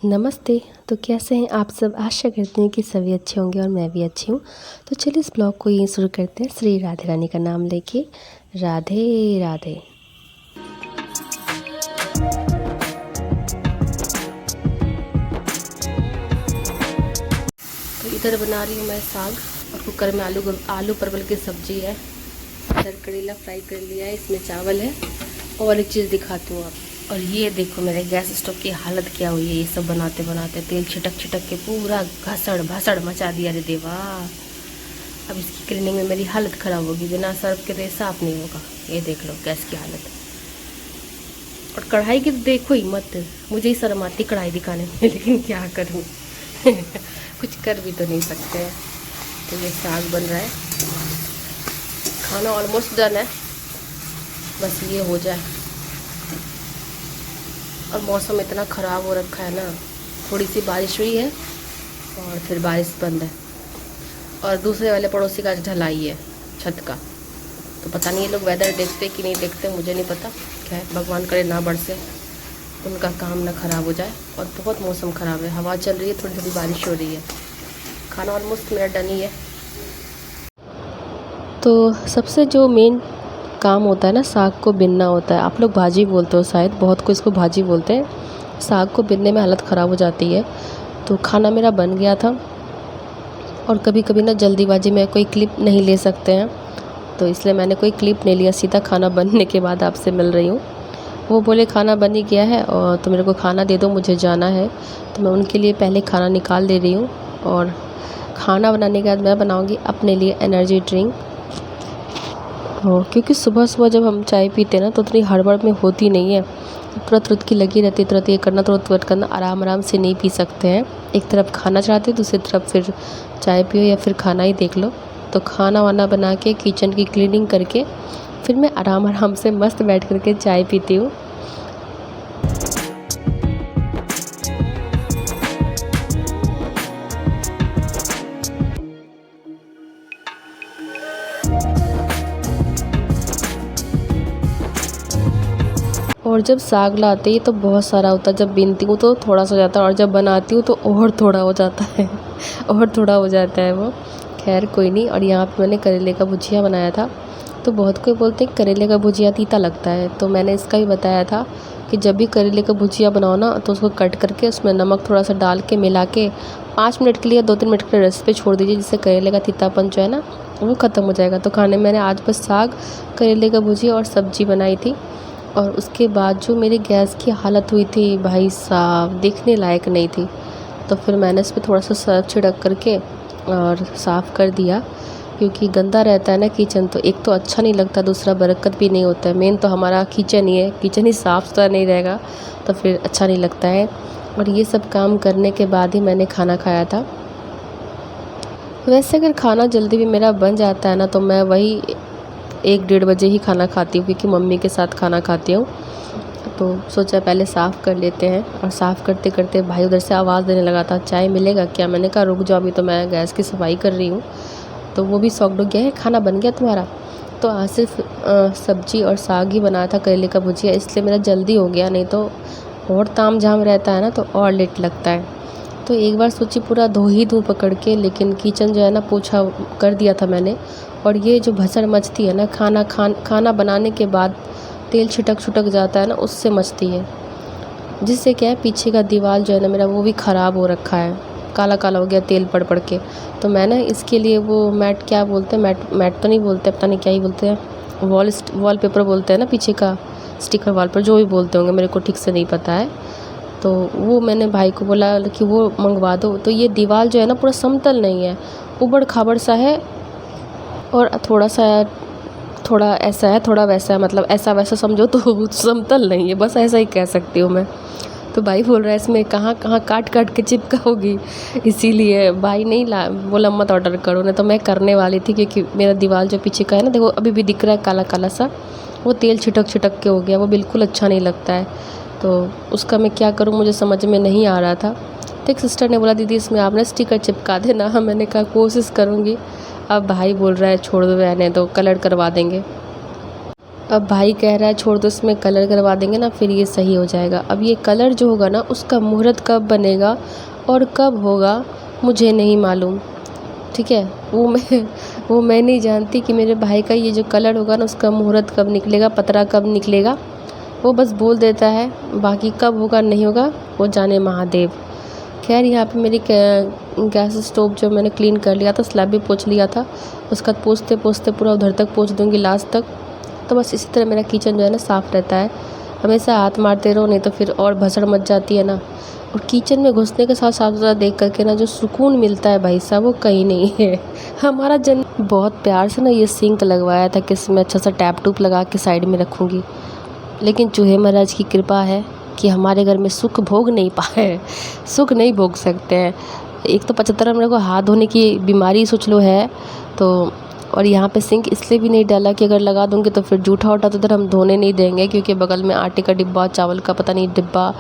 नमस्ते। तो कैसे हैं आप सब? आशा करते हैं कि सभी अच्छे होंगे और मैं भी अच्छी हूँ। तो चलिए इस ब्लॉग को यहीं शुरू करते हैं श्री राधे रानी का नाम लेके। राधे राधे। तो इधर बना रही हूँ मैं साग और कुकर में आलू परवल की सब्जी है। इधर करेला फ्राई कर लिया है, इसमें चावल है। और एक चीज़ दिखाती हूँ आप। और ये देखो मेरे गैस स्टोव की हालत क्या हुई है। ये सब बनाते बनाते तेल छिटक छिटक के पूरा घसड़ भसड़ मचा दिया रे देवा। अब इसकी क्लीनिंग में मेरी हालत ख़राब होगी, बिना सर्फ के तो ये साफ नहीं होगा। ये देख लो गैस की हालत। और कढ़ाई की देखो ही मत, मुझे ही शर्म आती कढ़ाई दिखाने में, लेकिन क्या करूँ कुछ कर भी तो नहीं सकते हैं। तो ये साग बन रहा है, खाना ऑलमोस्ट डन है, बस ये हो जाए। और मौसम इतना ख़राब हो रखा है ना, थोड़ी सी बारिश हुई है और फिर बारिश बंद है। और दूसरे वाले पड़ोसी का ढलाई है छत का, तो पता नहीं ये लोग वेदर देखते कि नहीं देखते, मुझे नहीं पता। क्या है, भगवान करे ना बरसे, उनका काम ना ख़राब हो जाए। और बहुत मौसम ख़राब है, हवा चल रही है, थोड़ी थोड़ी बारिश हो रही है। खाना ऑलमोस्ट मेरा डन ही है। तो सबसे जो मेन काम होता है ना, साग को बिनना होता है। आप लोग भाजी बोलते हो शायद, बहुत को इसको भाजी बोलते हैं। साग को बिनने में हालत ख़राब हो जाती है। तो खाना मेरा बन गया था, और कभी कभी ना जल्दीबाजी में कोई क्लिप नहीं ले सकते हैं, तो इसलिए मैंने कोई क्लिप नहीं लिया, सीधा खाना बनने के बाद आपसे मिल रही हूँ। वो बोले खाना बन ही गया है और तो मेरे को खाना दे दो, मुझे जाना है। तो मैं उनके लिए पहले खाना निकाल दे रही हूँ। और खाना बनाने के बाद मैं बनाऊँगी अपने लिए एनर्जी ड्रिंक। क्योंकि सुबह सुबह जब हम चाय पीते हैं ना, तो उतनी हड़बड़ में होती नहीं है, तुरंत की लगी रहती है, तुरंत ये करना तुरंत करना, आराम आराम से नहीं पी सकते हैं। एक तरफ खाना चढ़ाते, दूसरी तरफ फिर चाय पियो या फिर खाना ही देख लो। तो खाना वाना बना के किचन की क्लीनिंग करके फिर मैं आराम आराम से मस्त बैठ करके चाय पीती हूँ। और जब साग लाते ही तो बहुत सारा होता है, जब बीनती हूँ तो थोड़ा सा हो जाता है, और जब बनाती हूँ तो और थोड़ा हो जाता है और थोड़ा हो जाता है वो। खैर कोई नहीं। और यहाँ पे मैंने करेले का भुजिया बनाया था। तो बहुत कोई बोलते हैं करेले का भुजिया तीता लगता है, तो मैंने इसका भी बताया था कि जब भी करेले का भुजिया बनाओ ना, तो उसको कट करके उसमें नमक थोड़ा सा डाल के मिला के 5 मिनट के लिए 2-3 मिनट के लिए रेस्ट पे छोड़ दीजिए, जिससे करेले का तीतापन जो है ना वो ख़त्म हो जाएगा। तो खाने में मैंने आज बस साग, करेले का भुजिया और सब्जी बनाई थी। और उसके बाद जो मेरी गैस की हालत हुई थी भाई साहब, देखने लायक नहीं थी। तो फिर मैंने इस पर थोड़ा सा सर्फ छिड़क करके और साफ़ कर दिया, क्योंकि गंदा रहता है ना किचन, तो एक तो अच्छा नहीं लगता, दूसरा बरकत भी नहीं होता है। मेन तो हमारा किचन ही है, किचन ही साफ़ सुथरा नहीं रहेगा तो फिर अच्छा नहीं लगता है। और ये सब काम करने के बाद ही मैंने खाना खाया था। वैसे अगर खाना जल्दी भी मेरा बन जाता है ना, तो मैं वही 1-1:30 बजे ही खाना खाती हूँ, क्योंकि मम्मी के साथ खाना खाती हूँ। तो सोचा पहले साफ़ कर लेते हैं। और साफ़ करते करते भाई उधर से आवाज़ देने लगा था, चाय मिलेगा क्या? मैंने कहा रुक जाओ, अभी तो मैं गैस की सफाई कर रही हूँ। तो वो भी शॉक्ड हो गया है, खाना बन गया तुम्हारा? तो आज सिर्फ सब्जी और साग ही बनाया था, करेले का भुजिया, इसलिए मेरा जल्दी हो गया। नहीं तो और ताम झाम रहता है ना, तो और लेट लगता है। तो एक बार सोची पूरा धो ही दूँ पकड़ के, लेकिन किचन जो है ना पोछा कर दिया था मैंने। और ये जो भसड़ मचती है ना खाना बनाने के बाद, तेल छिटक छुटक जाता है ना, उससे मचती है, जिससे क्या है पीछे का दीवार जो है ना मेरा वो भी ख़राब हो रखा है, काला काला हो गया तेल पड़ पड़ के। तो मैं ना इसके लिए वो मैट, क्या बोलते हैं, मैट तो नहीं बोलते, पता नहीं क्या ही बोलते हैं, वॉलपेपर बोलते हैं ना, पीछे का स्टिकर वॉलपेपर, जो भी बोलते होंगे, मेरे को ठीक से नहीं पता है। तो वो मैंने भाई को बोला कि वो मंगवा दो। तो ये दीवार जो है ना पूरा समतल नहीं है, उबड़ खाबड़ सा है, और थोड़ा ऐसा है थोड़ा वैसा है, मतलब ऐसा वैसा समझो तो समतल नहीं है, बस ऐसा ही कह सकती हूँ मैं। तो भाई बोल रहा है इसमें कहाँ कहाँ काट काट के चिपकाओगी, इसीलिए भाई नहीं बोला मत ऑर्डर करो। नहीं तो मैं करने वाली थी, क्योंकि मेरा दीवार जो पीछे का है ना, देखो अभी भी दिख रहा है काला काला सा, वो तेल छिटक छिटक के हो गया, वो बिल्कुल अच्छा नहीं लगता है। तो उसका मैं क्या करूँ, मुझे समझ में नहीं आ रहा था। तो एक सिस्टर ने बोला दीदी इसमें आपने स्टिकर चिपका देना। मैंने कहा कोशिश करूँगी। अब भाई बोल रहा है छोड़ दो, रहने दो, कलर करवा देंगे। अब भाई कह रहा है छोड़ दो, इसमें कलर करवा देंगे ना फिर ये सही हो जाएगा। अब ये कलर जो होगा ना उसका मुहूर्त कब बनेगा और कब होगा मुझे नहीं मालूम, ठीक है। वो मैं नहीं जानती कि मेरे भाई का ये जो कलर होगा ना उसका मुहूर्त कब निकलेगा, पतरा कब निकलेगा। वो बस बोल देता है, बाकी कब होगा नहीं होगा वो जाने महादेव। खैर यहाँ पे मेरी गैस स्टोव जो मैंने क्लीन कर लिया था, स्लैब भी पोंछ लिया था, उसका पोंछते पोंछते पूरा उधर तक पोंछ दूँगी लास्ट तक। तो बस इसी तरह मेरा किचन जो है ना साफ़ रहता है। हमेशा हाथ मारते रहो नहीं तो फिर और भसड़ मच जाती है ना। और किचन में घुसने के साथ साफ सुथरा देख करके ना जो सुकून मिलता है भाई साहब वो कहीं नहीं है। हमारा जन बहुत प्यार से ना ये सिंक लगवाया था कि इसमें अच्छा सा टैप टूप लगा के साइड में रखूँगी, लेकिन चूहे महाराज की कृपा है कि हमारे घर में सुख भोग नहीं पाए, सुख नहीं भोग सकते हैं। एक तो 75 मेरे को हाथ धोने की बीमारी सोच लो है तो, और यहाँ पे सिंक इसलिए भी नहीं डाला कि अगर लगा दूँगी तो फिर जूठा उठा तो इधर हम धोने नहीं देंगे, क्योंकि बगल में आटे का डिब्बा, चावल का पता नहीं डिब्बा,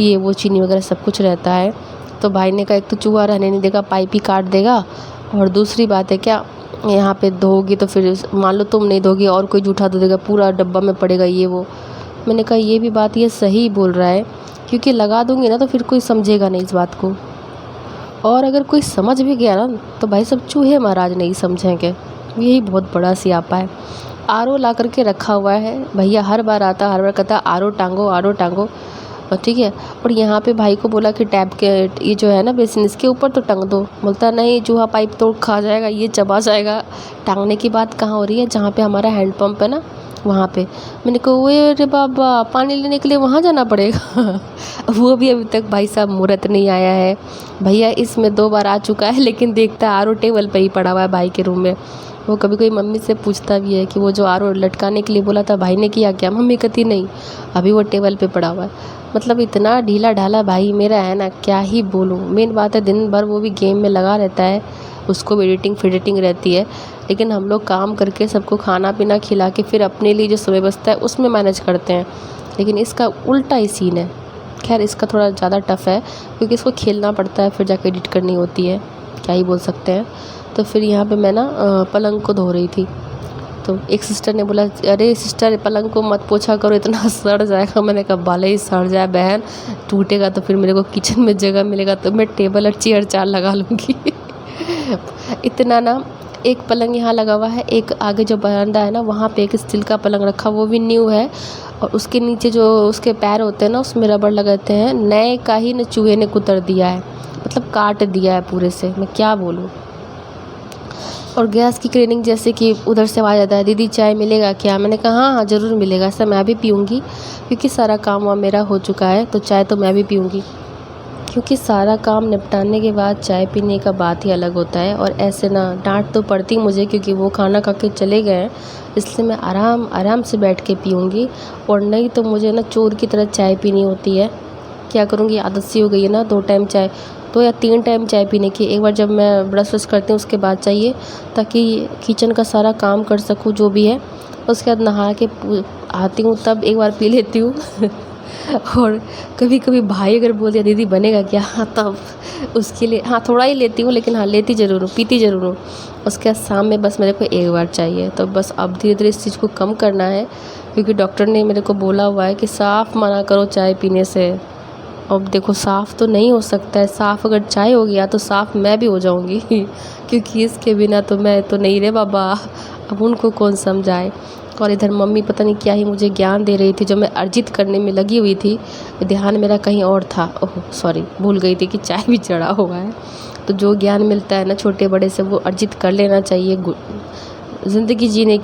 ये वो चीनी वगैरह सब कुछ रहता है। तो भाई ने कहा एक तो चूहा रहने नहीं देगा, पाइप ही काट देगा, और दूसरी बात है क्या यहाँ पे धोगी तो फिर मान लो तुम नहीं धोगी और कोई जूठा धो देगा, पूरा डब्बा में पड़ेगा ये वो। मैंने कहा ये भी बात ये सही बोल रहा है, क्योंकि लगा दूँगी ना तो फिर कोई समझेगा नहीं इस बात को, और अगर कोई समझ भी गया ना तो भाई सब चूहे महाराज नहीं समझेंगे। यही बहुत बड़ा सियापा है। आरओ ला करके रखा हुआ है, भैया हर बार आता हर बार कहता आरओ टांगो आरओ टांगो, और ठीक है। और यहाँ पे भाई को बोला कि टैप के ये जो है ना बेसिन इसके ऊपर तो टंग दो, बोलता नहीं चूहा पाइप तोड़ खा जाएगा, ये चबा जाएगा। टांगने की बात कहाँ हो रही है, जहाँ पे हमारा हैंड पंप है ना वहाँ पे। मैंने कहा वो अरे बाबा पानी लेने के लिए वहाँ जाना पड़ेगा। वो भी अभी तक भाई साहब मुहूर्त नहीं आया है। भैया इसमें 2 बार आ चुका है, लेकिन देखता है आरओ टेबल पे ही पड़ा हुआ है भाई के रूम में। वो कभी कोई मम्मी से पूछता भी है कि वो जो आरओ लटकाने के लिए बोला था भाई ने किया क्या, मम्मी कहती नहीं अभी वो टेबल पे पड़ा हुआ है। मतलब इतना ढीला ढाला भाई मेरा है ना, क्या ही बोलूँ। मेन बात है दिन भर वो भी गेम में लगा रहता है, उसको भी एडिटिंग फिडिटिंग रहती है, लेकिन हम लोग काम करके सबको खाना पीना खिला के फिर अपने लिए जो समय बचता है उसमें मैनेज करते हैं। लेकिन इसका उल्टा ही सीन है। खैर इसका थोड़ा ज़्यादा टफ़ है क्योंकि इसको खेलना पड़ता है, फिर जाके एडिट करनी होती है, क्या ही बोल सकते हैं। तो फिर यहाँ पे मैं ना पलंग को धो रही थी, तो एक सिस्टर ने बोला अरे सिस्टर पलंग को मत पोछा करो इतना सड़ जाएगा। मैंने कहा भले ही सड़ जाए बहन, टूटेगा तो फिर मेरे को किचन में जगह मिलेगा तो मैं टेबल और चेयर 4 लगा लूँगी। इतना ना एक पलंग यहाँ लगा हुआ है, एक आगे जो बरामदा है ना वहाँ पे एक स्टील का पलंग रखा, वो भी न्यू है, और उसके नीचे जो उसके पैर होते हैं ना उसमें रबड़ लगाते हैं, नए का ही न चूहे ने कुतर दिया है, मतलब काट दिया है पूरे से, मैं क्या बोलूँ। और गैस की क्लीनिंग जैसे कि उधर से आवाज़ आता है दीदी चाय मिलेगा क्या, मैंने कहा हाँ हाँ ज़रूर मिलेगा, ऐसा मैं भी पीऊँगी क्योंकि सारा काम वहाँ मेरा हो चुका है, तो चाय तो मैं भी पीऊँगी, क्योंकि सारा काम निपटाने के बाद चाय पीने का बात ही अलग होता है। और ऐसे ना डांट तो पड़ती मुझे क्योंकि वो खाना खा के चले गए हैं, इसलिए मैं आराम से बैठ के पीऊँगी, और नहीं तो मुझे ना चोर की तरह चाय पीनी होती है। क्या करूँगी, आदत सी हो गई है ना 2 टाइम चाय, 2 या 3 टाइम चाय पीने की। एक बार जब मैं ब्रश व्रश करती हूँ उसके बाद चाहिए, ताकि किचन का सारा काम कर सकूँ जो भी है। उसके बाद नहा के आती हूँ तब एक बार पी लेती हूँ। और कभी कभी भाई अगर बोल दिया दीदी बनेगा क्या, हाँ तब उसके लिए हाँ थोड़ा ही लेती हूँ, लेकिन हाँ लेती ज़रूर हूँ, पीती ज़रूर हूँ। उसके बाद शाम में बस मेरे को एक बार चाहिए। तो बस अब धीरे धीरे इस चीज़ को कम करना है, क्योंकि डॉक्टर ने मेरे को बोला हुआ है कि साफ़ मना करो चाय पीने से। अब देखो साफ़ तो नहीं हो सकता है, साफ़ अगर चाय हो गया तो साफ़ मैं भी हो जाऊंगी। क्योंकि इसके बिना तो मैं तो नहीं रे बाबा, अब उनको कौन समझाए। और इधर मम्मी पता नहीं क्या ही मुझे ज्ञान दे रही थी, जो मैं अर्जित करने में लगी हुई थी, ध्यान मेरा कहीं और था। ओह सॉरी, भूल गई थी कि चाय भी चढ़ा हुआ है। तो जो ज्ञान मिलता है ना छोटे बड़े से, वो अर्जित कर लेना चाहिए। ज़िंदगी जीने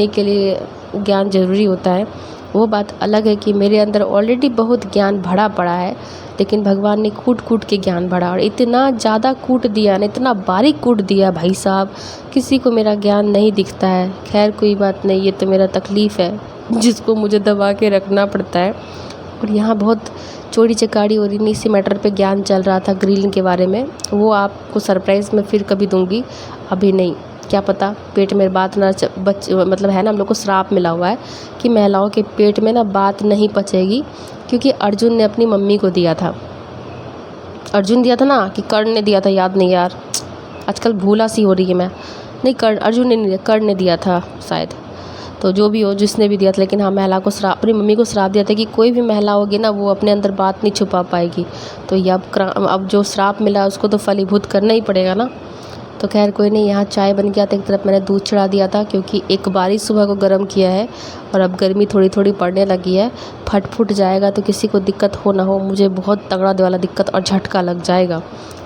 के लिए ज्ञान ज़रूरी होता है। वो बात अलग है कि मेरे अंदर ऑलरेडी बहुत ज्ञान भरा पड़ा है, लेकिन भगवान ने कूट कूट के ज्ञान भरा, और इतना ज़्यादा कूट दिया ना, इतना बारीक कूट दिया भाई साहब, किसी को मेरा ज्ञान नहीं दिखता है। खैर कोई बात नहीं, ये तो मेरा तकलीफ़ है जिसको मुझे दबा के रखना पड़ता है। और यहाँ बहुत चोरी चकारी और इसी मैटर पे ज्ञान चल रहा था ग्रिलिंग के बारे में, वो आपको सरप्राइज़ में फिर कभी दूँगी, अभी नहीं। क्या पता पेट में बात ना मतलब है ना, हम लोग को श्राप मिला हुआ है कि महिलाओं के पेट में ना बात नहीं पचेगी, क्योंकि अर्जुन ने अपनी मम्मी को दिया था। अर्जुन दिया था ना कि कर्ण ने दिया था, याद नहीं यार, आजकल भूला सी हो रही है मैं। नहीं अर्जुन ने नहीं दिया, कर्ण ने दिया था शायद। तो जो भी हो, जिसने भी दिया था, लेकिन हाँ महिला को श्राप, अपनी मम्मी को श्राप दिया था कि कोई भी महिला होगी ना वो अपने अंदर बात नहीं छुपा पाएगी। तो ये अब जो श्राप मिला उसको तो फलीभूत करना ही पड़ेगा ना। तो खैर कोई नहीं, यहाँ चाय बन गया था, एक तरफ मैंने दूध चढ़ा दिया था क्योंकि एक बारी सुबह को गर्म किया है और अब गर्मी थोड़ी थोड़ी पड़ने लगी है। फट फुट जाएगा तो किसी को दिक्कत हो ना हो, मुझे बहुत तगड़ा वाला दिक्कत और झटका लग जाएगा,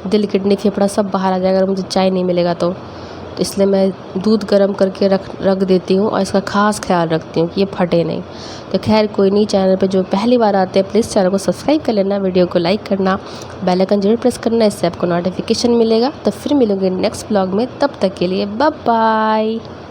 दिल किडनी फेफड़ा सब बाहर आ जाएगा अगर मुझे चाय नहीं मिलेगा तो इसलिए मैं दूध गर्म करके रख देती हूँ और इसका खास ख्याल रखती हूँ कि ये फटे नहीं। तो खैर कोई नहीं, चैनल पे जो पहली बार आते हैं प्लीज़ चैनल को सब्सक्राइब कर लेना, वीडियो को लाइक करना, बेल आइकन जरूर प्रेस करना, इससे आपको नोटिफिकेशन मिलेगा। तो फिर मिलूंगी नेक्स्ट ब्लॉग में, तब तक के लिए बाय बाय।